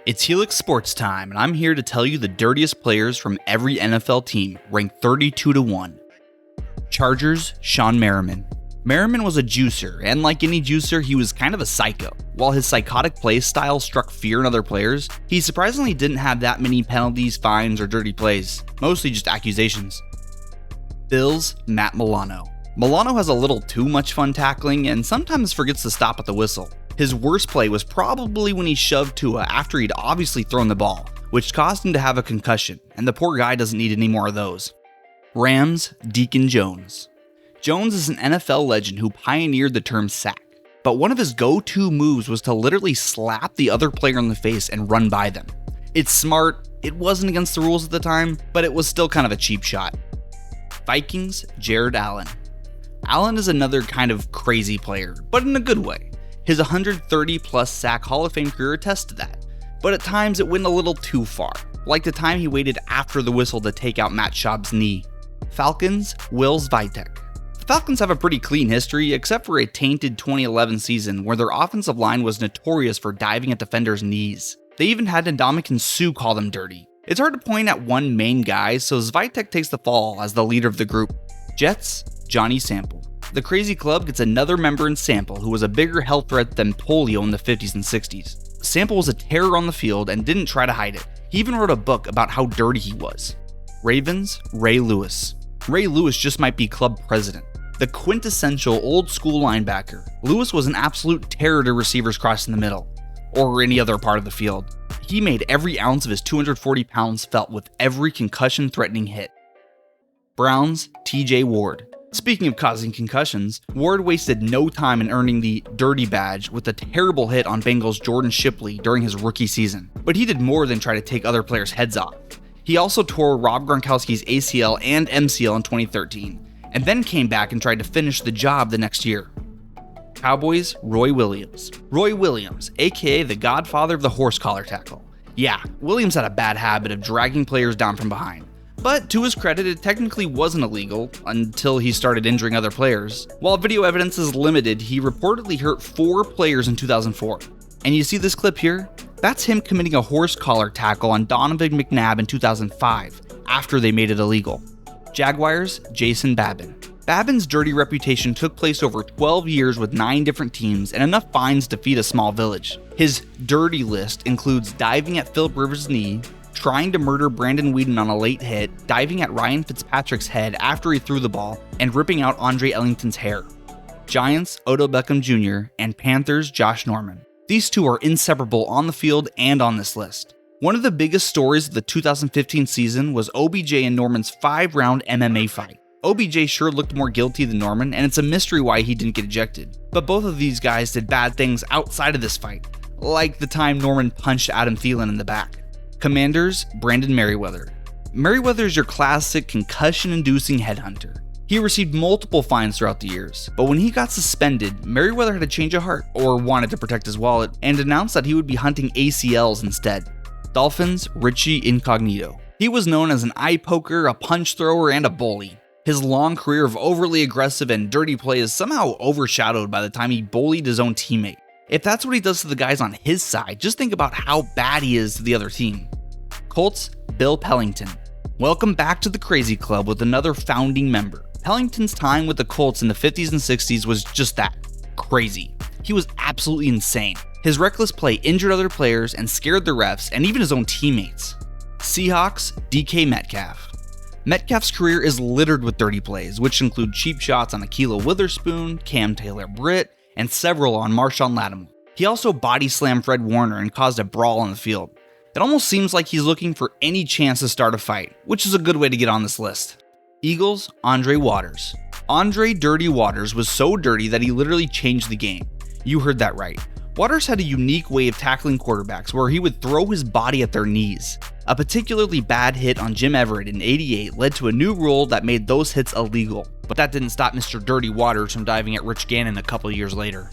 It's Helix Sports Time, and I'm here to tell you the dirtiest players from every NFL team, ranked 32-1. Chargers, Sean Merriman. Merriman was a juicer, and like any juicer, he was kind of a psycho. While his psychotic play style struck fear in other players, he surprisingly didn't have that many penalties, fines, or dirty plays, mostly just accusations. Bills, Matt Milano. Milano has a little too much fun tackling and sometimes forgets to stop at the whistle. His worst play was probably when he shoved Tua after he'd obviously thrown the ball, which caused him to have a concussion, and the poor guy doesn't need any more of those. Rams, Deacon Jones. Jones is an NFL legend who pioneered the term sack, but one of his go-to moves was to literally slap the other player in the face and run by them. It's smart, it wasn't against the rules at the time, but it was still kind of a cheap shot. Vikings, Jared Allen. Allen is another kind of crazy player, but in a good way. His 130-plus sack Hall of Fame career attests to that, but at times it went a little too far, like the time he waited after the whistle to take out Matt Schaub's knee. Falcons, Will Svitek. The Falcons have a pretty clean history, except for a tainted 2011 season where their offensive line was notorious for diving at defenders' knees. They even had Ndamukong Suh call them dirty. It's hard to point at one main guy, so Svitek takes the fall as the leader of the group. Jets, Johnny Sample. The crazy club gets another member in Sample who was a bigger health threat than polio in the 50s and 60s. Sample was a terror on the field and didn't try to hide it. He even wrote a book about how dirty he was. Ravens, Ray Lewis. Ray Lewis just might be club president. The quintessential old school linebacker, Lewis was an absolute terror to receivers crossing the middle, or any other part of the field. He made every ounce of his 240 pounds felt with every concussion-threatening hit. Browns, TJ Ward. Speaking of causing concussions, Ward wasted no time in earning the Dirty Badge with a terrible hit on Bengals' Jordan Shipley during his rookie season. But he did more than try to take other players' heads off. He also tore Rob Gronkowski's ACL and MCL in 2013, and then came back and tried to finish the job the next year. Cowboys, Roy Williams. Roy Williams, aka the godfather of the horse collar tackle. Yeah, Williams had a bad habit of dragging players down from behind. But to his credit, it technically wasn't illegal until he started injuring other players. While video evidence is limited, he reportedly hurt 4 players in 2004. And you see this clip here? That's him committing a horse collar tackle on Donovan McNabb in 2005, after they made it illegal. Jaguars, Jason Babin. Babin's dirty reputation took place over 12 years with 9 different teams and enough fines to feed a small village. His dirty list includes diving at Philip Rivers' knee, trying to murder Brandon Weeden on a late hit, diving at Ryan Fitzpatrick's head after he threw the ball, and ripping out Andre Ellington's hair. Giants, Odell Beckham Jr., and Panthers, Josh Norman. These two are inseparable on the field and on this list. One of the biggest stories of the 2015 season was OBJ and Norman's 5-round MMA fight. OBJ sure looked more guilty than Norman, and it's a mystery why he didn't get ejected. But both of these guys did bad things outside of this fight, like the time Norman punched Adam Thielen in the back. Commanders, Brandon Merriweather. Merriweather is your classic concussion-inducing headhunter. He received multiple fines throughout the years, but when he got suspended, Merriweather had a change of heart, or wanted to protect his wallet, and announced that he would be hunting ACLs instead. Dolphins, Richie Incognito. He was known as an eye poker, a punch thrower, and a bully. His long career of overly aggressive and dirty play is somehow overshadowed by the time he bullied his own teammate. If that's what he does to the guys on his side, just think about how bad he is to the other team. Colts, Bill Pellington. Welcome back to the Crazy Club with another founding member. Pellington's time with the Colts in the 50s and 60s was just that, crazy. He was absolutely insane. His reckless play injured other players and scared the refs and even his own teammates. Seahawks, DK Metcalf. Metcalf's career is littered with dirty plays, which include cheap shots on Ahkello Witherspoon, Cam Taylor-Britt, and several on Marshawn Lattimore. He also body slammed Fred Warner and caused a brawl on the field. It almost seems like he's looking for any chance to start a fight, which is a good way to get on this list. Eagles, Andre Waters. Andre Dirty Waters was so dirty that he literally changed the game. You heard that right. Waters had a unique way of tackling quarterbacks where he would throw his body at their knees. A particularly bad hit on Jim Everett in '88 led to a new rule that made those hits illegal, but that didn't stop Mr. Dirty Waters from diving at Rich Gannon a couple years later.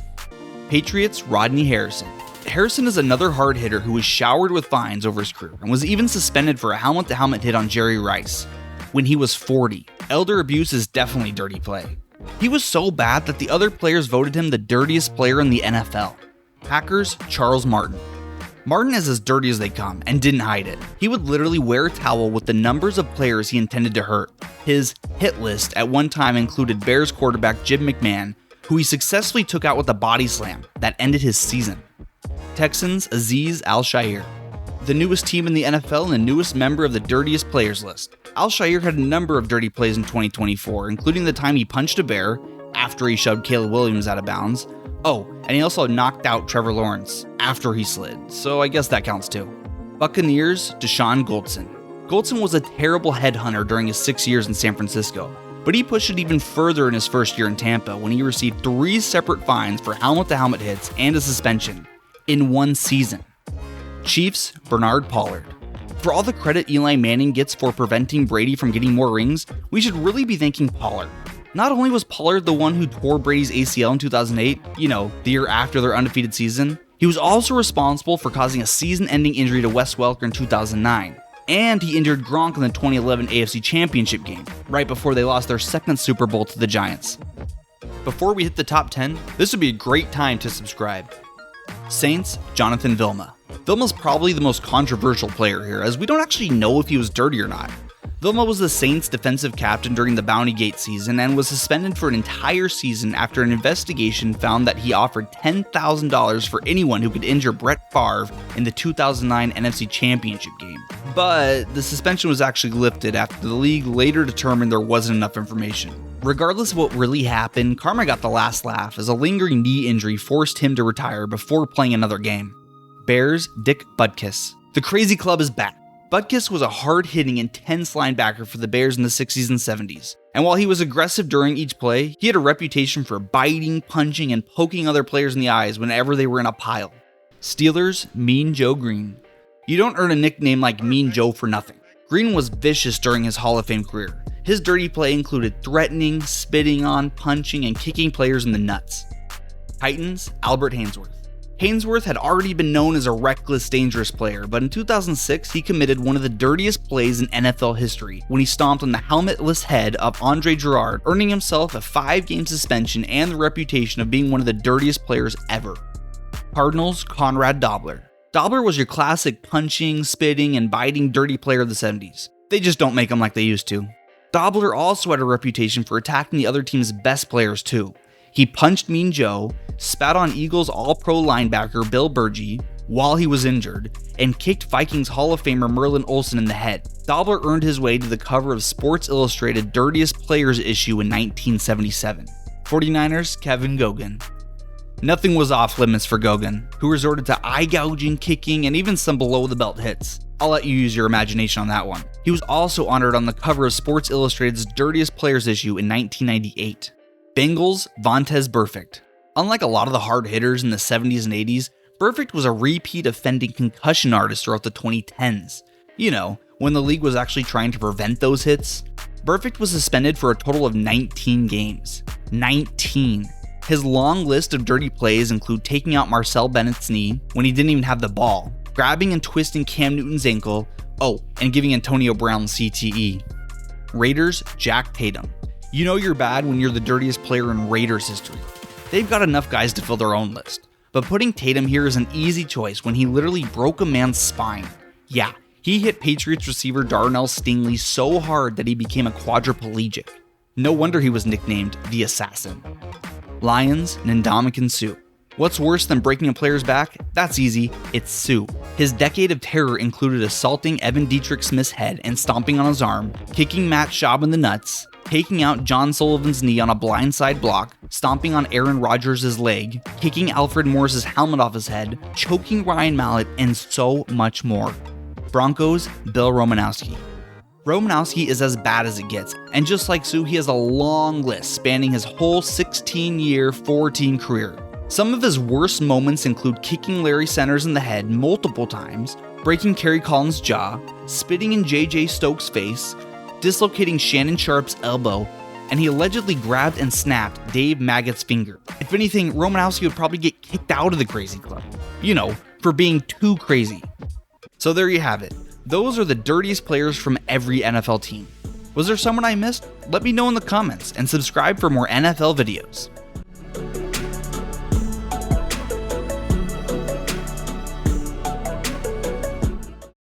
Patriots, Rodney Harrison. Harrison is another hard hitter who was showered with fines over his career and was even suspended for a helmet-to-helmet hit on Jerry Rice when he was 40. Elder abuse is definitely dirty play. He was so bad that the other players voted him the dirtiest player in the NFL. Packers, Charles Martin. Martin is as dirty as they come and didn't hide it. He would literally wear a towel with the numbers of players he intended to hurt. His hit list at one time included Bears quarterback Jim McMahon, who he successfully took out with a body slam that ended his season. Texans Azeez Al-Shaair, the newest team in the NFL and the newest member of the dirtiest players list. Al-Shaair had a number of dirty plays in 2024, including the time he punched a bear after he shoved Caleb Williams out of bounds. Oh, and he also knocked out Trevor Lawrence after he slid, so I guess that counts too. Buccaneers Deshaun Goldson. Goldson was a terrible headhunter during his 6 years in San Francisco, but he pushed it even further in his first year in Tampa when he received 3 separate fines for helmet-to-helmet hits and a suspension in one season. Chiefs Bernard Pollard. For all the credit Eli Manning gets for preventing Brady from getting more rings, we should really be thanking Pollard. Not only was Pollard the one who tore Brady's ACL in 2008, the year after their undefeated season, he was also responsible for causing a season-ending injury to Wes Welker in 2009. And he injured Gronk in the 2011 AFC Championship game, right before they lost their second Super Bowl to the Giants. Before we hit the top 10, this would be a great time to subscribe. Saints Jonathan Vilma. Vilma's probably the most controversial player here, as we don't actually know if he was dirty or not. Vilma was the Saints' defensive captain during the Bounty Gate season and was suspended for an entire season after an investigation found that he offered $10,000 for anyone who could injure Brett Favre in the 2009 NFC Championship game. But the suspension was actually lifted after the league later determined there wasn't enough information. Regardless of what really happened, Karma got the last laugh as a lingering knee injury forced him to retire before playing another game. Bears Dick Butkus. The crazy club is back. Butkus was a hard-hitting, intense linebacker for the Bears in the 60s and 70s, and while he was aggressive during each play, he had a reputation for biting, punching, and poking other players in the eyes whenever they were in a pile. Steelers Mean Joe Green. You don't earn a nickname like Mean Joe for nothing. Green was vicious during his Hall of Fame career. His dirty play included threatening, spitting on, punching, and kicking players in the nuts. Titans Albert Haynesworth. Haynesworth had already been known as a reckless, dangerous player, but in 2006, he committed one of the dirtiest plays in NFL history when he stomped on the helmetless head of Andre Gerard, earning himself a 5-game suspension and the reputation of being one of the dirtiest players ever. Cardinals Conrad Dobler. Dobler was your classic punching, spitting, and biting dirty player of the 70s. They just don't make them like they used to. Dobler also had a reputation for attacking the other team's best players too. He punched Mean Joe, spat on Eagles All-Pro linebacker Bill Burgee while he was injured, and kicked Vikings Hall of Famer Merlin Olsen in the head. Dobler earned his way to the cover of Sports Illustrated Dirtiest Players issue in 1977. 49ers Kevin Gogan. Nothing was off limits for Gogan, who resorted to eye-gouging, kicking, and even some below-the-belt hits. I'll let you use your imagination on that one. He was also honored on the cover of Sports Illustrated's Dirtiest Players issue in 1998. Bengals Vontaze Burfict. Unlike a lot of the hard hitters in the 70s and 80s, Burfict was a repeat offending concussion artist throughout the 2010s. When the league was actually trying to prevent those hits. Burfict was suspended for a total of 19 games. 19. His long list of dirty plays include taking out Marcel Bennett's knee when he didn't even have the ball, grabbing and twisting Cam Newton's ankle, and giving Antonio Brown CTE. Raiders Jack Tatum. You know you're bad when you're the dirtiest player in Raiders history. They've got enough guys to fill their own list, but putting Tatum here is an easy choice when he literally broke a man's spine. Yeah, he hit Patriots receiver Darnell Stingley so hard that he became a quadriplegic. No wonder he was nicknamed the Assassin. Lions Ndamukong Suh. What's worse than breaking a player's back? That's easy, it's Suh. His decade of terror included assaulting Evan Dietrich Smith's head and stomping on his arm, kicking Matt Schaub in the nuts, taking out John Sullivan's knee on a blindside block, stomping on Aaron Rodgers' leg, kicking Alfred Morris's helmet off his head, choking Ryan Mallett, and so much more. Broncos Bill Romanowski. Romanowski is as bad as it gets, and just like Suh, he has a long list spanning his whole 16-year, 4-team career. Some of his worst moments include kicking Larry Centers in the head multiple times, breaking Kerry Collins' jaw, spitting in J.J. Stokes' face, dislocating Shannon Sharp's elbow, and he allegedly grabbed and snapped Dave Maggott's finger. If anything, Romanowski would probably get kicked out of the crazy club. For being too crazy. So there you have it. Those are the dirtiest players from every NFL team. Was there someone I missed? Let me know in the comments and subscribe for more NFL videos.